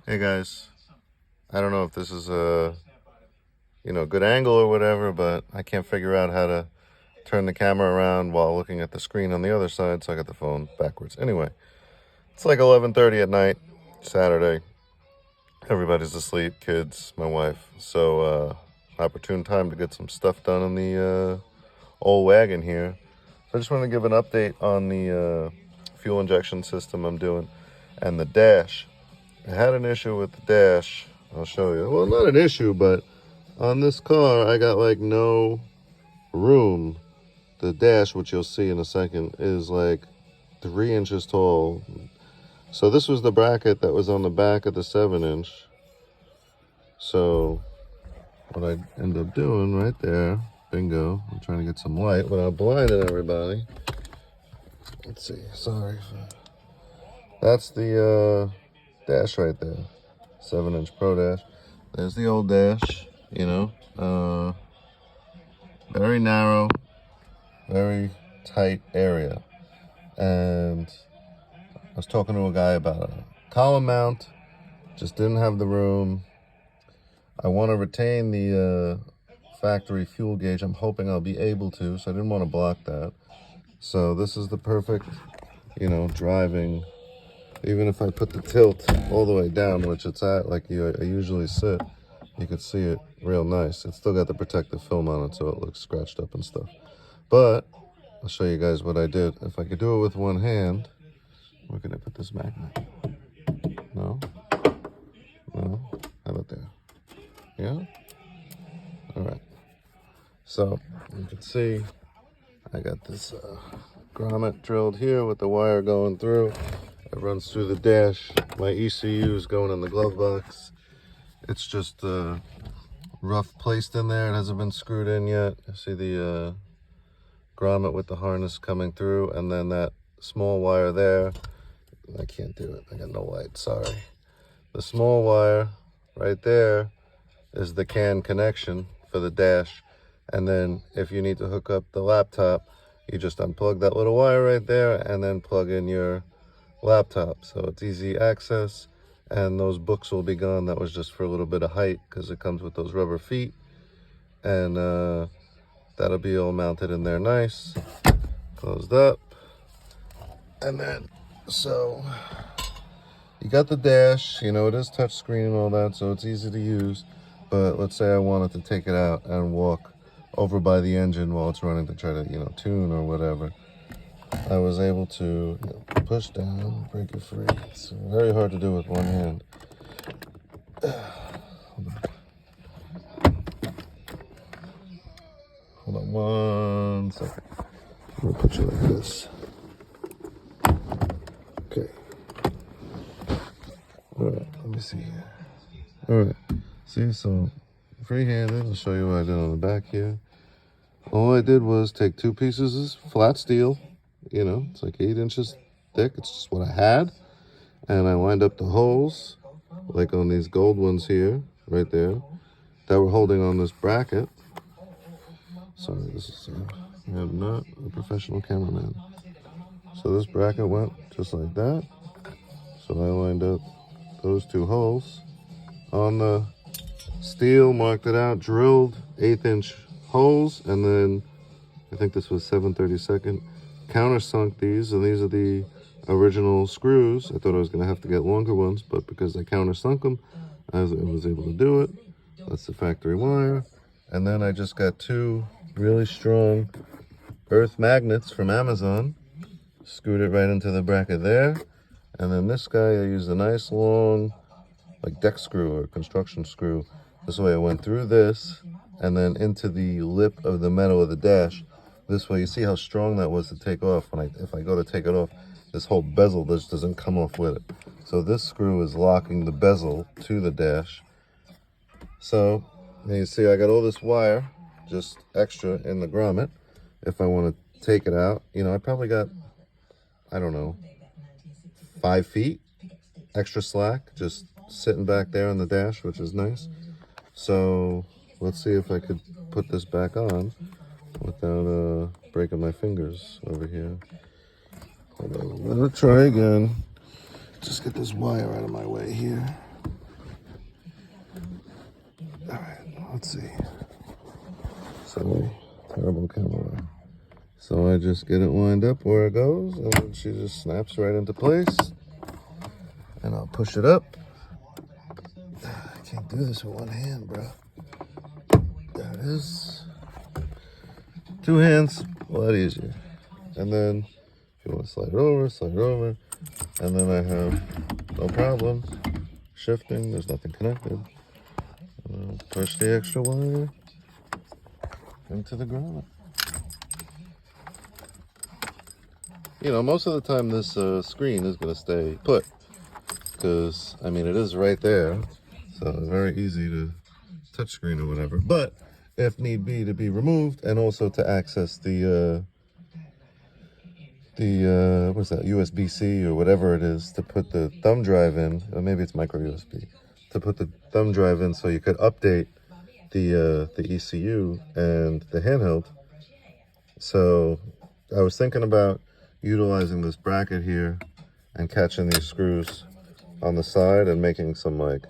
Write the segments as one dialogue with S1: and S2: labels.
S1: Hey guys, I don't know if this is a good angle or whatever, but I can't figure out how to turn the camera around while looking at the screen on the other side, so I got the phone backwards. Anyway, it's like 11:30 at night, Saturday. Everybody's asleep, kids, my wife. So opportune time to get some stuff done on the old wagon here. So I just wanted to give an update on the fuel injection system I'm doing and the dash. I had an issue with the dash. I'll show you. Well, not an issue, but on this car, I got like no room. The dash, which you'll see in a second, is like 3 inches tall. So this was the bracket that was on the back of the 7-inch. So what I end up doing right there, bingo, I'm trying to get some light without blinding everybody. Let's see, sorry. That's the dash right there, 7-inch Pro Dash. There's the old dash, very narrow, very tight area. And I was talking to a guy about a column mount, just didn't have the room. I want to retain the factory fuel gauge. I'm hoping I'll be able to, so I didn't want to block that. So this is the perfect, driving. Even if I put the tilt all the way down, which it's at, like I usually sit, you can see it real nice. It's still got the protective film on it, so it looks scratched up and stuff. But I'll show you guys what I did. If I could do it with one hand, where can I put this magnet? No? No? How about there? Yeah? All right. So you can see I got this grommet drilled here with the wire going through. It runs through the dash. My ECU is going in the glove box. It's just rough placed in there. It hasn't been screwed in yet. You see the grommet with the harness coming through, and then that small wire there. I can't do it. I got no light. Sorry. The small wire right there is the CAN connection for the dash. And then if you need to hook up the laptop, you just unplug that little wire right there and then plug in your laptop. So it's easy access, and those books will be gone. That was just for a little bit of height because it comes with those rubber feet, and that'll be all mounted in there nice, closed up. And then so you got the dash, it is touch screen and all that, so it's easy to use. But let's say I wanted to take it out and walk over by the engine while it's running to try to tune or whatever. I was able to push down, break it free. It's very hard to do with one hand. Hold on 1 second. I'm gonna put you like this. Okay. All right, let me see here. All right, see, so free-handed. I'll show you what I did on the back here. All I did was take 2 pieces of flat steel. It's like 8 inches thick. It's just what I had. And I lined up the holes, like on these gold ones here, right there, that were holding on this bracket. Sorry, this is, I'm not a professional cameraman. So this bracket went just like that. So I lined up those 2 holes on the steel, marked it out, drilled 1/8 inch holes, and then I think this was 7/32. Countersunk these, and these are the original screws. I thought I was going to have to get longer ones, but because I countersunk them, I was able to do it. That's the factory wire. And then I just got 2 really strong earth magnets from Amazon, screwed it right into the bracket there. And then this guy, I used a nice long like deck screw or construction screw. This way I went through this and then into the lip of the metal of the dash. This way, you see how strong that was to take off. If I go to take it off, this whole bezel just doesn't come off with it. So this screw is locking the bezel to the dash. So you see I got all this wire just extra in the grommet. If I want to take it out, I probably got, I don't know, 5 feet extra slack just sitting back there on the dash, which is nice. So let's see if I could put this back on without breaking my fingers over here. Hold on, I'm gonna try again. just get this wire out of my way here. All right, let's see. Sorry, terrible camera. So I just get it lined up where it goes, and then she just snaps right into place. And I'll push it up. I can't do this with one hand, bro. There it is. 2 hands, a lot easier. And then if you want to slide it over, slide it over. And then I have no problem shifting. There's nothing connected. Push the extra wire into the ground. You know, most of the time this screen is going to stay put. Because, I mean, it is right there. So it's very easy to touch screen or whatever. But if need be, to be removed, and also to access the what's that, USB-C or whatever it is, to put the thumb drive in, or maybe it's micro USB, to put the thumb drive in so you could update the ECU and the handheld. So I was thinking about utilizing this bracket here and catching these screws on the side and making some like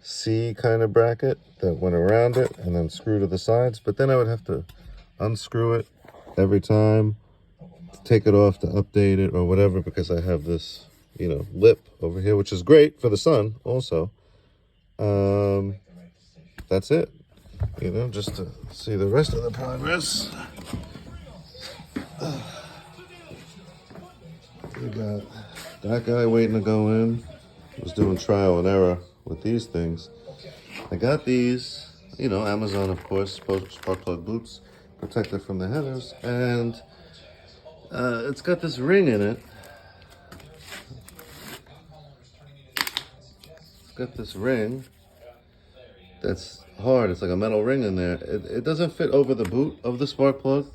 S1: C kind of bracket that went around it and then screw to the sides. But then I would have to unscrew it every time, take it off to update it or whatever, because I have this, you know, lip over here, which is great for the sun also. That's it, you know, just to see the rest of the progress. We got that guy waiting to go in. Was doing trial and error with these things. I got these, you know, Amazon, of course, spark plug boots, protected from the headers, and it's got this ring in it. It's got this ring that's hard. It's like a metal ring in there. It doesn't fit over the boot of the spark plug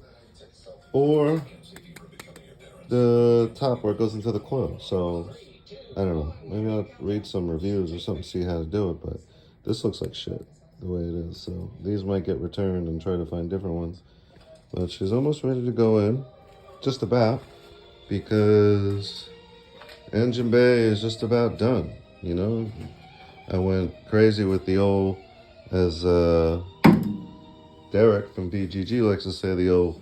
S1: or the top where it goes into the coil. So I don't know. Maybe I'll read some reviews or something, see how to do it. But this looks like shit the way it is. So these might get returned and try to find different ones. But she's almost ready to go in, just about, because engine bay is just about done. You know, I went crazy with the old, as Derek from BGG likes to say, the old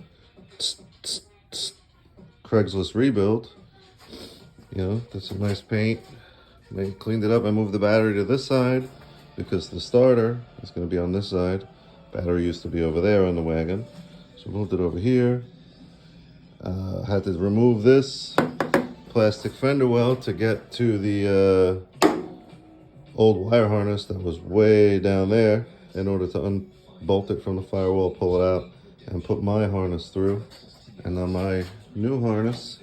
S1: Craigslist rebuild. You know, did some nice paint, cleaned it up. I moved the battery to this side because the starter is going to be on this side. Battery used to be over there on the wagon, so moved it over here. Had to remove this plastic fender well to get to the old wire harness that was way down there in order to unbolt it from the firewall, pull it out, and put my harness through. And then my new harness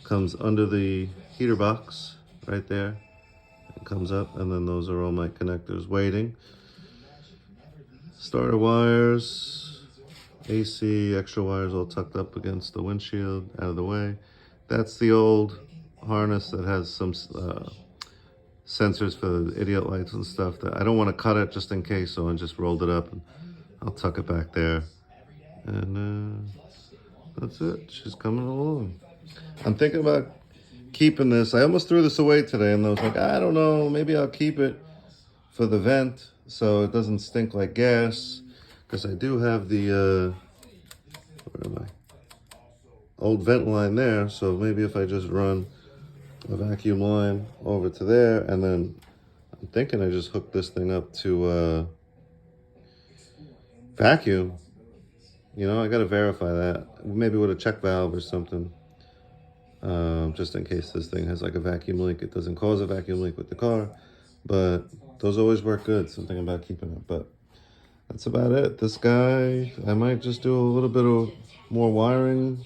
S1: comes under the heater box right there. It comes up, and then those are all my connectors waiting. Starter wires, AC, extra wires all tucked up against the windshield, out of the way. That's the old harness that has some sensors for the idiot lights and stuff. That I don't want to cut it just in case, so I just rolled it up and I'll tuck it back there. And that's it. She's coming along. I'm thinking about keeping this. I almost threw this away today, and I was like, I don't know, maybe I'll keep it for the vent so it doesn't stink like gas, because I do have the where am I? Old vent line there. So maybe if I just run a vacuum line over to there, and then I'm thinking I just hook this thing up to vacuum. You know, I got to verify that. Maybe with a check valve or something. Just in case this thing has like a vacuum leak. It doesn't cause a vacuum leak with the car. But those always work good. Something about keeping it. But that's about it. This guy, I might just do a little bit of more wiring.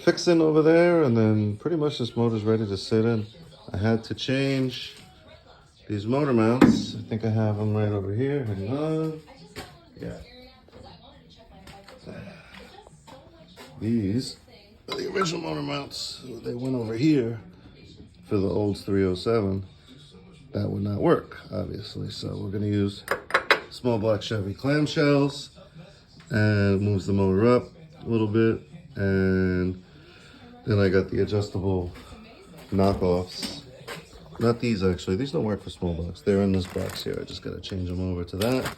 S1: Fixing over there. And then pretty much this motor's ready to sit in. I had to change these motor mounts. I think I have them right over here. Hang on. Yeah. These are the original motor mounts. They went over here for the old 307. That would not work, obviously. So we're going to use small black Chevy clamshells, and moves the motor up a little bit. And then I got the adjustable knockoffs. Not these, actually. These don't work for small box. They're in this box here. I just got to change them over to that.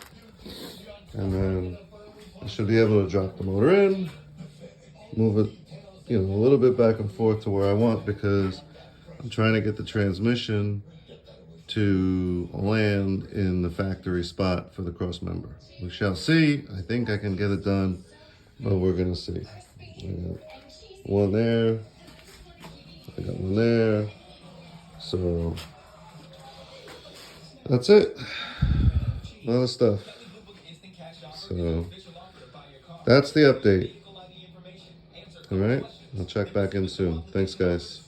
S1: And then I should be able to drop the motor in, move it, a little bit back and forth to where I want, because I'm trying to get the transmission to land in the factory spot for the cross member. We shall see. I think I can get it done, but we're going to see. I got one there. I got one there. So that's it. A lot of stuff. So that's the update. All right. I'll check back in soon. Thanks, guys.